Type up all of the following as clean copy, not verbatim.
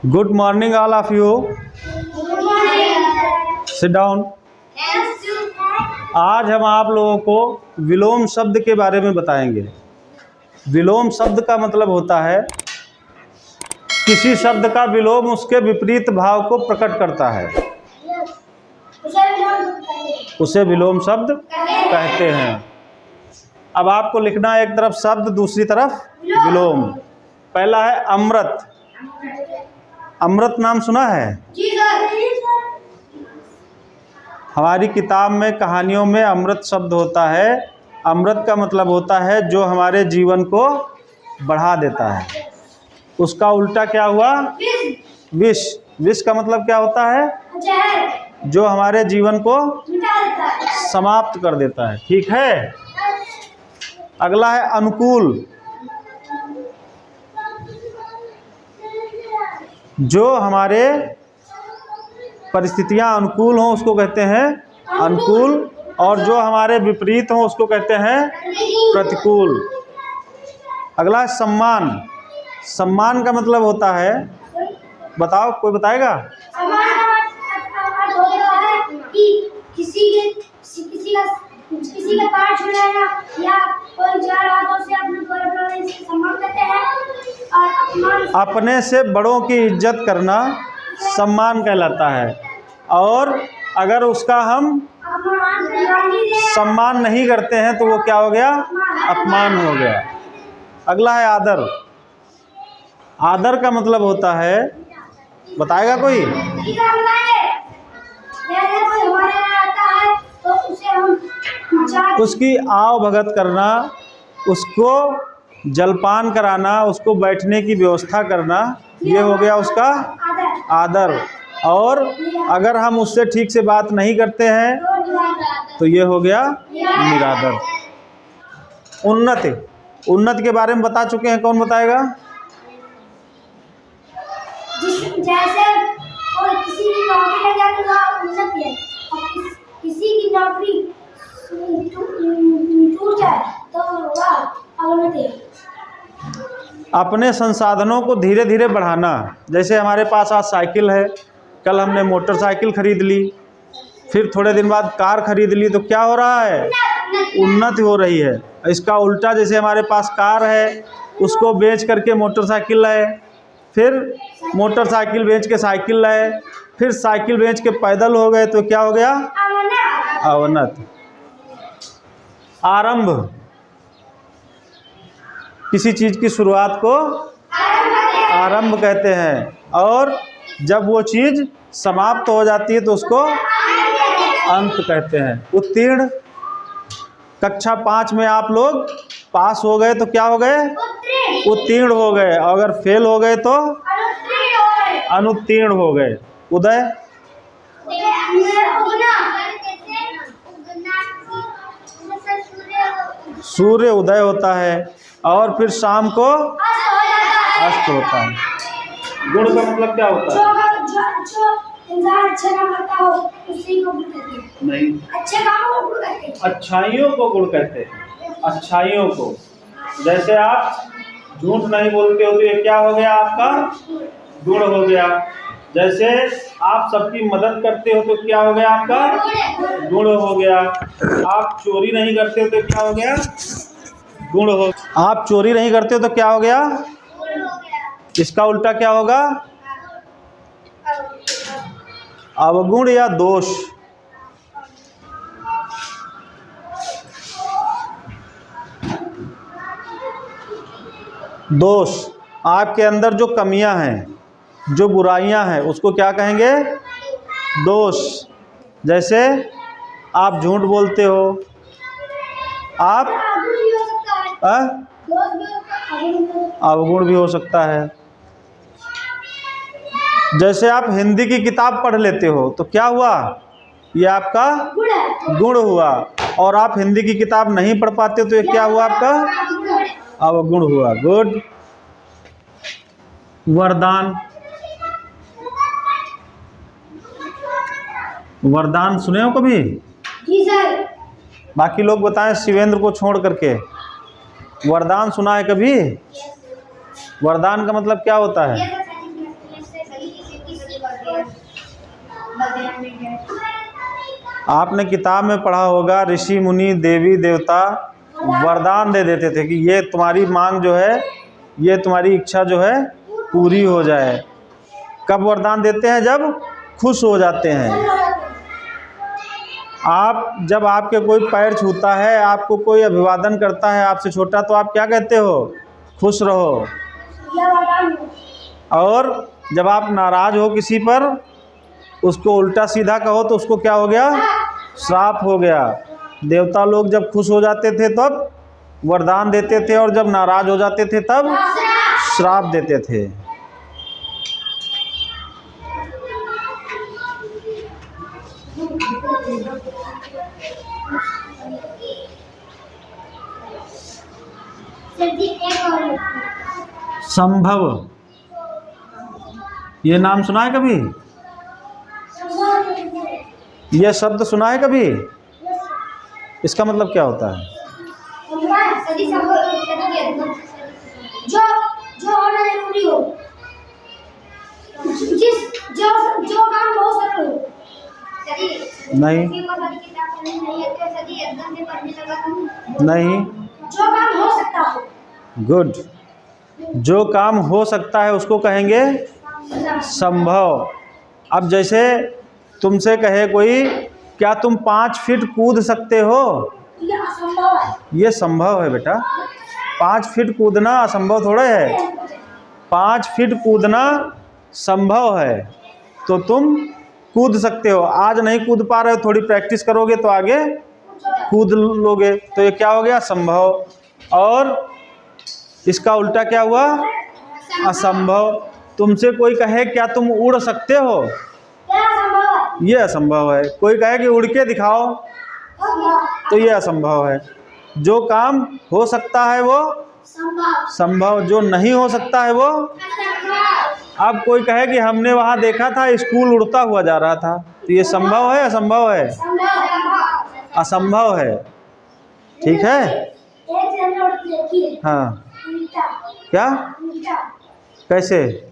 Good morning, all of you. Sit down. आज हम आप लोगों को विलोम शब्द के बारे में बताएंगे। विलोम शब्द का मतलब होता है किसी शब्द का विलोम उसके विपरीत भाव को प्रकट करता है, उसे विलोम शब्द कहते हैं। अब आपको लिखना है एक तरफ शब्द, दूसरी तरफ विलोम। पहला है अमृत। अमृत नाम सुना है? हमारी किताब में, कहानियों में अमृत शब्द होता है। अमृत का मतलब होता है जो हमारे जीवन को बढ़ा देता है। उसका उल्टा क्या हुआ? विष। विष का मतलब क्या होता है? जो हमारे जीवन को समाप्त कर देता है। ठीक है। अगला है अनुकूल। जो हमारे परिस्थितियां अनुकूल हों उसको कहते हैं अनुकूल, और जो हमारे विपरीत हों उसको कहते हैं प्रतिकूल। अगला है सम्मान। सम्मान का मतलब होता है, बताओ, कोई बताएगा? किसी का कार्य छुड़ाना या कोई जा रहा तो उसे अपने सम्मान करते हैं। और अपने से बड़ों की इज्जत करना सम्मान कहलाता है, और अगर उसका हम सम्मान नहीं करते हैं तो वो क्या हो गया? अपमान हो गया। अगला है आदर। आदर का मतलब होता है, बताएगा कोई? उसकी आव भगत करना, उसको जलपान कराना, उसको बैठने की व्यवस्था करना, ये हो गया उसका आदर। और अगर हम उससे ठीक से बात नहीं करते हैं तो ये हो गया निरादर। उन्नति। उन्नति के बारे में बता चुके हैं, कौन बताएगा? जैसे कोई किसी की नौकरी लग जाती है उन्नति है, और किसी की नौकरी टूट जाए तो वह अवनति है। अपने संसाधनों को धीरे धीरे बढ़ाना। जैसे हमारे पास आज साइकिल है, कल हमने मोटरसाइकिल खरीद ली, फिर थोड़े दिन बाद कार खरीद ली, तो क्या हो रहा है? उन्नति हो रही है। इसका उल्टा, जैसे हमारे पास कार है, उसको बेच करके मोटरसाइकिल लाए, फिर मोटरसाइकिल बेच के साइकिल लाए, फिर साइकिल बेच के पैदल हो गए, तो क्या हो गया? अवनति। आरंभ। किसी चीज़ की शुरुआत को आरंभ कहते हैं, और जब वो चीज़ समाप्त हो जाती है तो उसको अंत कहते हैं। उत्तीर्ण। कक्षा 5 में आप लोग पास हो गए तो क्या हो गए? उत्तीर्ण हो गए, और अगर फेल हो गए तो अनुत्तीर्ण हो गए। उदय। सूर्य उदय होता है और फिर शाम को अस्त होता है। गुण का मतलब क्या होता है? अच्छा काम करता हो उसी को गुण कहते हैं। नहीं, अच्छे कामों को गुण कहते हैं। अच्छाइयों को गुण कहते हैं। अच्छाइयों को। जैसे आप झूठ नहीं बोलते हो तो ये क्या हो गया? आपका गुण हो गया। जैसे आप सबकी मदद करते हो तो क्या हो गया? आपका गुण हो गया। आप चोरी नहीं करते हो तो क्या हो गया? गुण हो। आप चोरी नहीं करते हो तो क्या हो गया? इसका उल्टा क्या होगा? अवगुण या दोष। दोष। आपके अंदर जो कमियां हैं, जो बुराइयां हैं, उसको क्या कहेंगे? दोष। जैसे आप झूठ बोलते हो, आप अवगुण भी हो सकता है। जैसे आप हिंदी की किताब पढ़ लेते हो तो क्या हुआ? ये आपका गुण हुआ। और आप हिंदी की किताब नहीं पढ़ पाते तो ये क्या हुआ? आपका अवगुण हुआ। गुड। वरदान। वरदान सुने हो कभी? जी सर। बाकी लोग बताएं, शिवेंद्र को छोड़ करके। वरदान सुना है कभी? वरदान का मतलब क्या होता है? आपने किताब में पढ़ा होगा, ऋषि मुनि देवी देवता वरदान दे देते थे कि ये तुम्हारी मांग जो है, ये तुम्हारी इच्छा जो है पूरी हो जाए। कब वरदान देते हैं? जब खुश हो जाते हैं। आप जब आपके कोई पैर छूता है, आपको कोई अभिवादन करता है आपसे छोटा, तो आप क्या कहते हो? खुश रहो। और जब आप नाराज हो किसी पर, उसको उल्टा सीधा कहो तो उसको क्या हो गया? श्राप हो गया। देवता लोग जब खुश हो जाते थे तब वरदान देते थे, और जब नाराज हो जाते थे तब श्राप देते थे। संभव, ये नाम सुना है कभी? ये शब्द सुना है कभी? इसका मतलब क्या होता है? जो होना जरूरी हो, जो काम हो सकता हो। नहीं नहीं, जो काम हो सकता हो। गुड। जो काम हो सकता है उसको कहेंगे संभव। अब जैसे तुमसे कहे कोई, क्या तुम 5 फीट कूद सकते हो? ये असंभव है। ये संभव है बेटा। 5 फीट कूदना असंभव थोड़ा है। 5 फीट कूदना संभव है, तो तुम कूद सकते हो। आज नहीं कूद पा रहे हो, थोड़ी प्रैक्टिस करोगे तो आगे कूद लोगे। तो ये क्या हो गया? संभव। और इसका उल्टा क्या हुआ? असंभव। तुमसे कोई कहे क्या तुम उड़ सकते हो? ये असंभव है। कोई कहे कि उड़ के दिखाओ, तो ये असंभव है। जो काम हो सकता है वो संभव, जो नहीं हो सकता है वो। अब कोई कहे कि हमने वहाँ देखा था स्कूल उड़ता हुआ जा रहा था, तो ये संभव है असंभव है? असंभव है। ठीक है। हाँ, क्या? कैसे?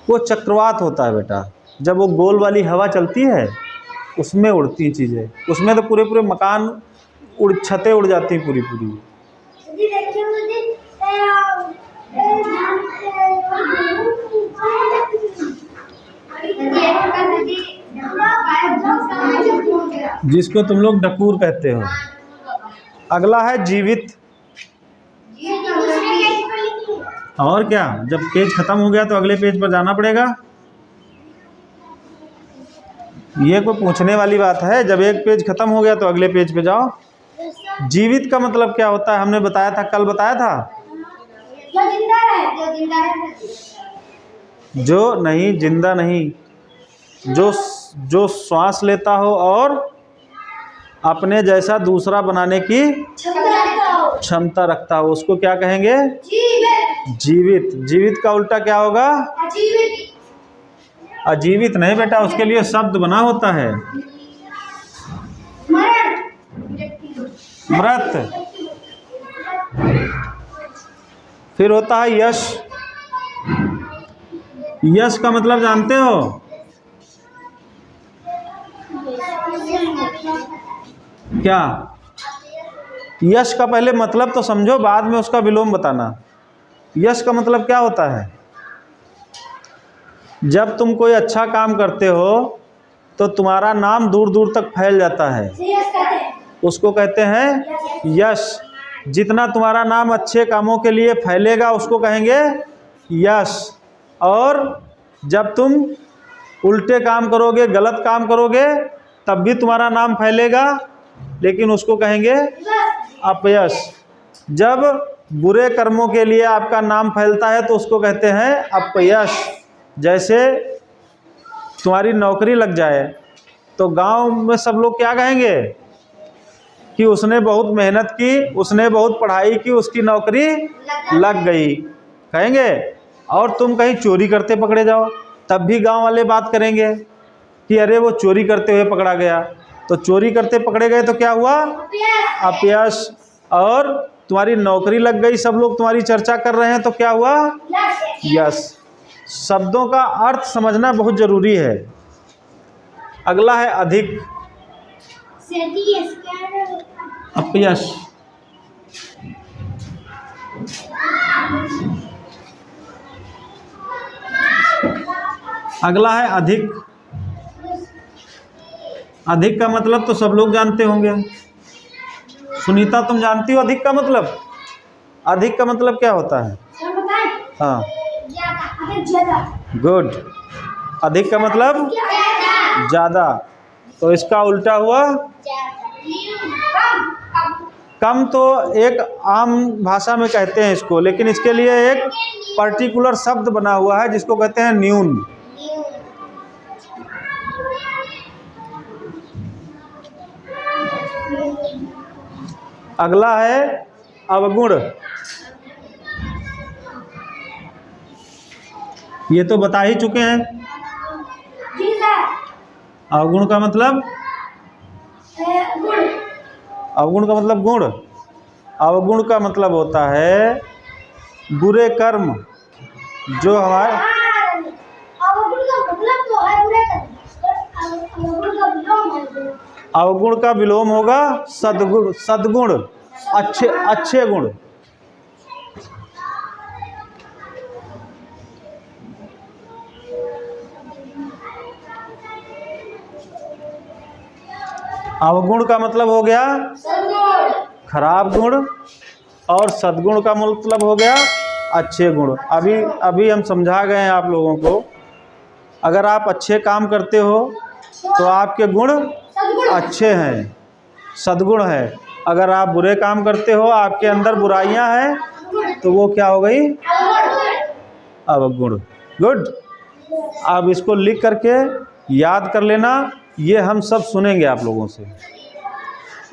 वो चक्रवात होता है बेटा। जब वो गोल वाली हवा चलती है उसमें उड़ती चीज़ें, उसमें तो पूरे पूरे मकान छतें उड़ जाती हैं पूरी पूरी। जिसको तुम लोग डकूर कहते हो। अगला है जीवित। और क्या, जब पेज खत्म हो गया तो अगले पेज पर जाना पड़ेगा। ये कोई पूछने वाली बात है? जब एक पेज खत्म हो गया तो अगले पेज पे जाओ। जीवित का मतलब क्या होता है? हमने बताया था, कल बताया था। जो जिंदा रहे। जो नहीं, जिंदा नहीं, जो श्वास लेता हो और अपने जैसा दूसरा बनाने की क्षमता रखता हो, उसको क्या कहेंगे? जीवित। जीवित का उल्टा क्या होगा? अजीवित नहीं बेटा, उसके लिए शब्द बना होता है। मृत। फिर होता है यश। यश का मतलब जानते हो? क्या? यश का पहले मतलब तो समझो, बाद में उसका विलोम बताना। यश का मतलब क्या होता है? जब तुम कोई अच्छा काम करते हो तो तुम्हारा नाम दूर दूर तक फैल जाता है, उसको कहते हैं यश। जितना तुम्हारा नाम अच्छे कामों के लिए फैलेगा उसको कहेंगे यश। और जब तुम उल्टे काम करोगे, गलत काम करोगे, तब भी तुम्हारा नाम फैलेगा, लेकिन उसको कहेंगे अपयश। जब बुरे कर्मों के लिए आपका नाम फैलता है तो उसको कहते हैं अपयश। जैसे तुम्हारी नौकरी लग जाए तो गांव में सब लोग क्या कहेंगे कि उसने बहुत मेहनत की, उसने बहुत पढ़ाई की, उसकी नौकरी लग गई, कहेंगे। और तुम कहीं चोरी करते पकड़े जाओ तब भी गांव वाले बात करेंगे कि अरे वो चोरी करते हुए पकड़ा गया। तो चोरी करते पकड़े गए तो क्या हुआ? अपयश। और तुम्हारी नौकरी लग गई, सब लोग तुम्हारी चर्चा कर रहे हैं, तो क्या हुआ? यश। शब्दों का अर्थ समझना बहुत जरूरी है। अगला है अधिक। अपयश। अगला है अधिक। अधिक का मतलब तो सब लोग जानते होंगे। सुनीता, तुम जानती हो अधिक का मतलब? अधिक का मतलब क्या होता है? हाँ, गुड। अधिक का मतलब ज़्यादा। तो इसका उल्टा हुआ कम। तो एक आम भाषा में कहते हैं इसको, लेकिन इसके लिए एक पर्टिकुलर शब्द बना हुआ है जिसको कहते हैं न्यून। अगला है अवगुण। ये तो बता ही चुके हैं। अवगुण का मतलब? अवगुण का मतलब गुण। अवगुण का मतलब होता है बुरे कर्म जो हमारे। अवगुण का विलोम होगा सद्गुण। सद्गुण अच्छे गुण। अवगुण का मतलब हो गया खराब गुण, और सद्गुण का मतलब हो गया अच्छे गुण। अभी हम समझा गए हैं आप लोगों को। अगर आप अच्छे काम करते हो तो आपके गुण अच्छे हैं, सद्गुण है। अगर आप बुरे काम करते हो, आपके अंदर बुराइयां हैं, तो वो क्या हो गई? अवगुण। गुड। अब इसको लिख करके याद कर लेना। ये हम सब सुनेंगे आप लोगों से,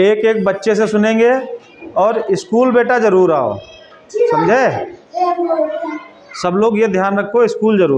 एक एक बच्चे से सुनेंगे। और स्कूल बेटा ज़रूर आओ, समझे? सब लोग ये ध्यान रखो, स्कूल ज़रूर।